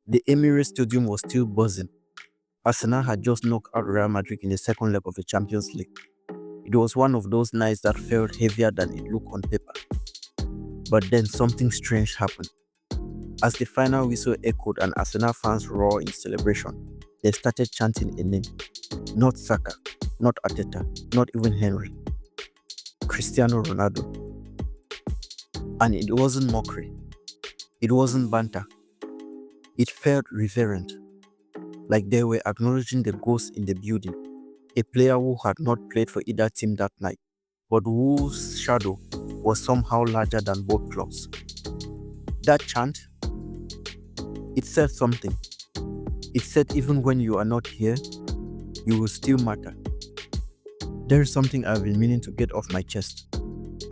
The Emirates Stadium was still buzzing. Arsenal had just knocked out Real Madrid in the second leg of the Champions League. It was one of those nights that felt heavier than it looked on paper. But then something strange happened. As the final whistle echoed and Arsenal fans roared in celebration, they started chanting a name. Not Saka, not Arteta, not even Henry. Cristiano Ronaldo. And it wasn't mockery. It wasn't banter. It felt reverent, like they were acknowledging the ghost in the building, a player who had not played for either team that night, but whose shadow was somehow larger than both clubs. That chant, it said something. It said even when you are not here, you will still matter. There is something I've been meaning to get off my chest.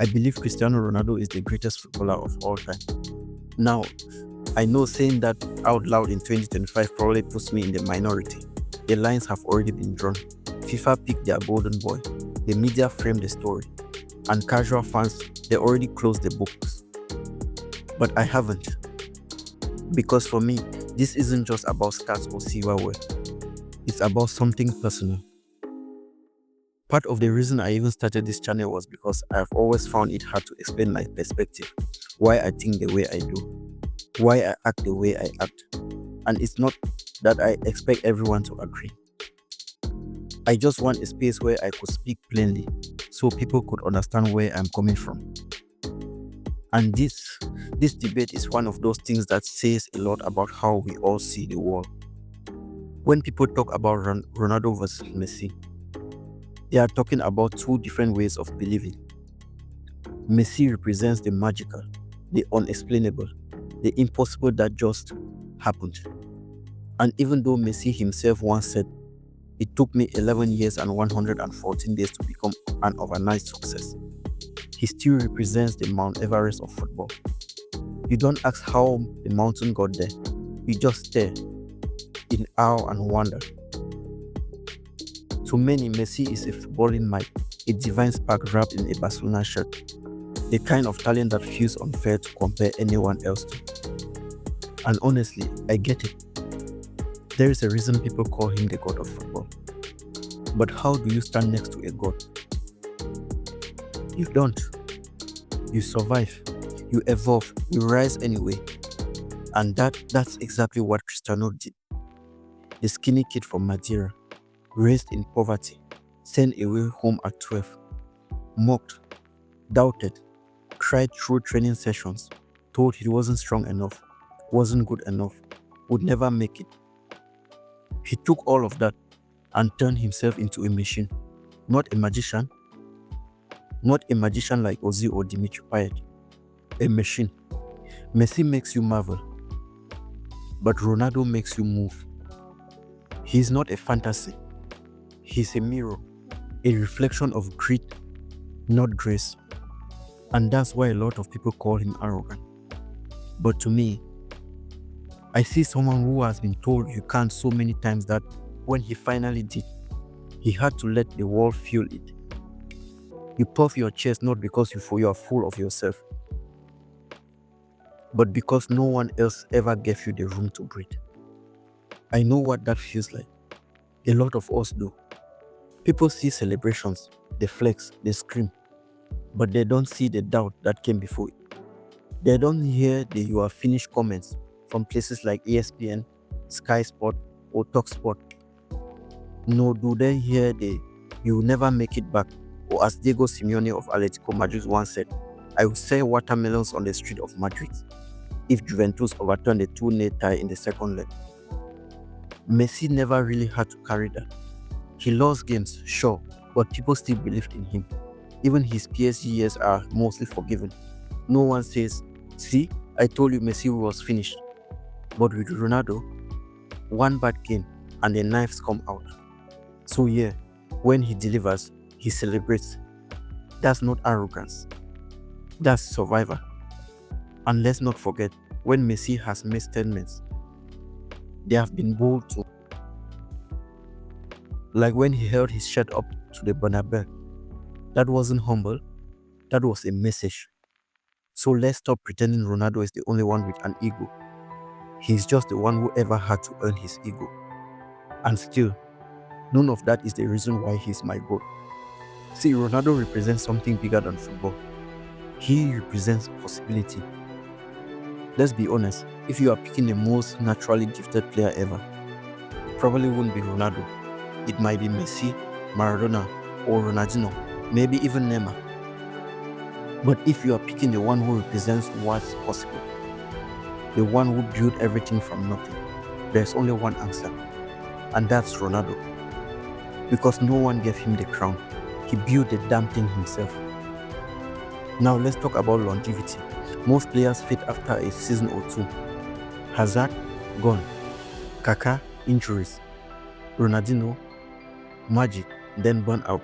I believe Cristiano Ronaldo is the greatest footballer of all time. Now, I know saying that out loud in 2025 probably puts me in the minority. The lines have already been drawn. FIFA picked their golden boy. The media framed the story. And casual fans, they already closed the books. But I haven't. Because for me, this isn't just about stats or silverware. It's about something personal. Part of the reason I even started this channel was because I've always found it hard to explain my perspective, why I think the way I do, why I act the way I act. And it's not that I expect everyone to agree. I just want a space where I could speak plainly so people could understand where I'm coming from. And this debate is one of those things that says a lot about how we all see the world. When people talk about Ronaldo versus Messi, they are talking about two different ways of believing. Messi represents the magical, the unexplainable, the impossible that just happened. And even though Messi himself once said, "It took me 11 years and 114 days to become an overnight success," he still represents the Mount Everest of football. You don't ask how the mountain got there, you just stare in awe and wonder. To many, Messi is a footballing might, a divine spark wrapped in a Barcelona shirt, the kind of talent that feels unfair to compare anyone else to. And honestly, I get it. There is a reason people call him the god of football. But how do you stand next to a god? You don't. You survive, you evolve, you rise anyway. And that's exactly what Cristiano did. The skinny kid from Madeira, raised in poverty, sent away home at 12, mocked, doubted, cried through training sessions, told he wasn't strong enough, wasn't good enough, would never make it. He took all of that and turned himself into a machine. Not a magician. Not a magician like Ozzy or Dimitri Payet. A machine. Messi makes you marvel, but Ronaldo makes you move. He's not a fantasy. He's a mirror, a reflection of grit, not grace. And that's why a lot of people call him arrogant. But to me, I see someone who has been told you can't so many times that when he finally did, he had to let the world feel it. You puff your chest not because you are full of yourself, but because no one else ever gave you the room to breathe. I know what that feels like. A lot of us do. People see celebrations, they flex, they scream, but they don't see the doubt that came before it. They don't hear the "you are finished" comments from places like ESPN, Sky Sport, or Talk Sport. Nor do they hear the "you will never make it back," or as Diego Simeone of Atletico Madrid once said, "I will sell watermelons on the street of Madrid" if Juventus overturned a 2-0 tie in the second leg. Messi never really had to carry that. He lost games, sure, but people still believed in him. Even his PSG years are mostly forgiven. No one says, "See, I told you Messi was finished." But with Ronaldo, one bad game and the knives come out. So yeah, when he delivers, he celebrates. That's not arrogance. That's survivor. And let's not forget, when Messi has made statements, they have been bold too. Like when he held his shirt up to the Bernabeu. That wasn't humble, that was a message. So let's stop pretending Ronaldo is the only one with an ego. He's just the one who ever had to earn his ego. And still, none of that is the reason why he's my GOAT. See, Ronaldo represents something bigger than football. He represents possibility. Let's be honest, if you are picking the most naturally gifted player ever, it probably won't be Ronaldo. It might be Messi, Maradona, or Ronaldinho, maybe even Neymar. But if you are picking the one who represents what's possible, the one who built everything from nothing, there's only one answer, and that's Ronaldo. Because no one gave him the crown, he built the damn thing himself. Now let's talk about longevity. Most players fade after a season or two. Hazard, gone. Kaká, injuries. Ronaldinho, magic, then burn out.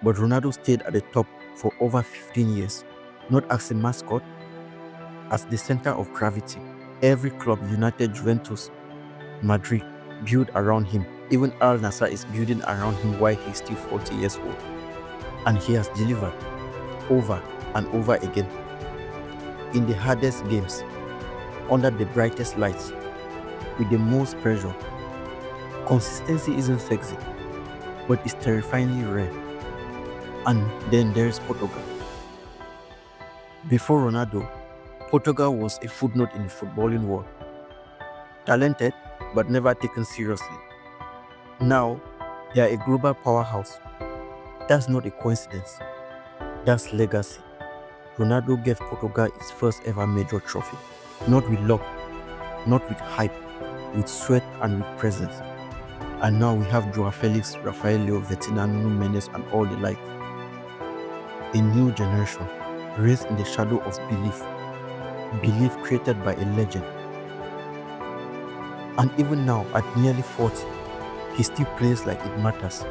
But Ronaldo stayed at the top for over 15 years, not as a mascot, as the center of gravity. Every club, United, Juventus, Madrid, built around him. Even Al Nassr is building around him while he's still 40 years old. And he has delivered over and over again. In the hardest games, under the brightest lights, with the most pressure. Consistency isn't sexy, but it's terrifyingly rare. And then there's Portugal. Before Ronaldo, Portugal was a footnote in the footballing world. Talented, but never taken seriously. Now, they are a global powerhouse. That's not a coincidence. That's legacy. Ronaldo gave Portugal its first ever major trophy. Not with luck, not with hype, with sweat and with presence. And now we have Joao Felix, Rafael Leo, Vitinha, Nuno Mendes and all the like. A new generation, raised in the shadow of belief. Belief created by a legend. And even now, at nearly 40, he still plays like it matters.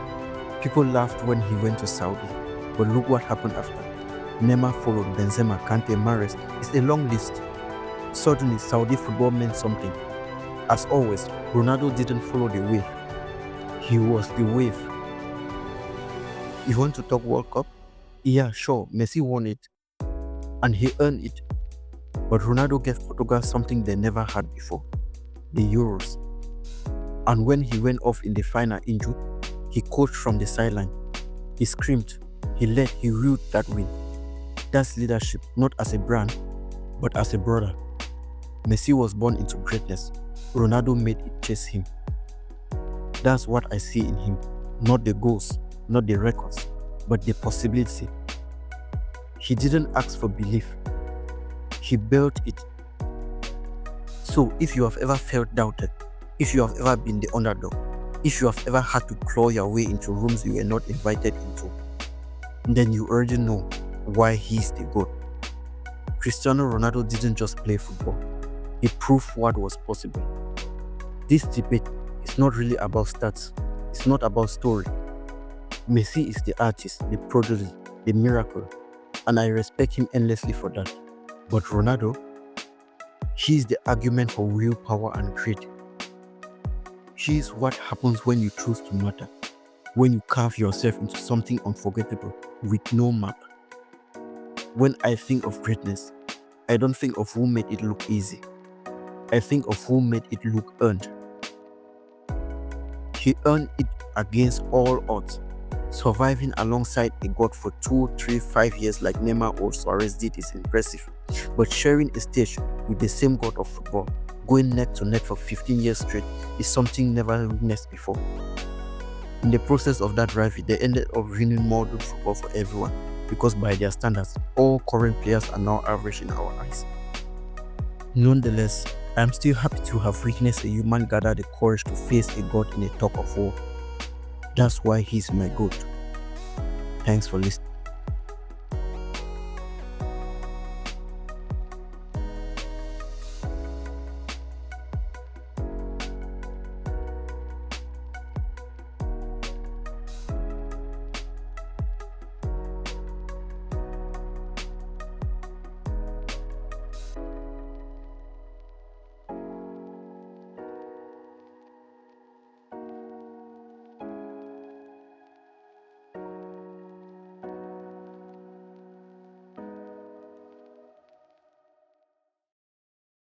People laughed when he went to Saudi, but look what happened after. Neymar followed, Benzema, Kante, Mahrez. It's a long list. Suddenly, Saudi football meant something. As always, Ronaldo didn't follow the wave. He was the wave. You want to talk World Cup? Yeah, sure, Messi won it. And he earned it. But Ronaldo gave Portugal something they never had before. The Euros. And when he went off in the final injured, he coached from the sideline. He screamed, he led, he willed that win. That's leadership, not as a brand, but as a brother. Messi was born into greatness. Ronaldo made it chase him. That's what I see in him. Not the goals, not the records, but the possibility. He didn't ask for belief. He built it. So if you have ever felt doubted, if you have ever been the underdog, if you have ever had to claw your way into rooms you were not invited into, then you already know why he's the GOAT. Cristiano Ronaldo didn't just play football. He proved what was possible. This debate is not really about stats. It's not about story. Messi is the artist, the prodigy, the miracle, and I respect him endlessly for that. But Ronaldo, he is the argument for real power and grit. He is what happens when you choose to matter, when you carve yourself into something unforgettable with no map. When I think of greatness, I don't think of who made it look easy. I think of who made it look earned. He earned it against all odds. Surviving alongside a god for 2, 3, 5 years like Neymar or Suarez did is impressive. But sharing a stage with the same god of football, going neck to neck for 15 years straight, is something never witnessed before. In the process of that rivalry, they ended up winning more than football for everyone, because by their standards, all current players are now average in our eyes. Nonetheless, I am still happy to have witnessed a human gather the courage to face a god in a tug of war. That's why he's my GOAT. Thanks for listening.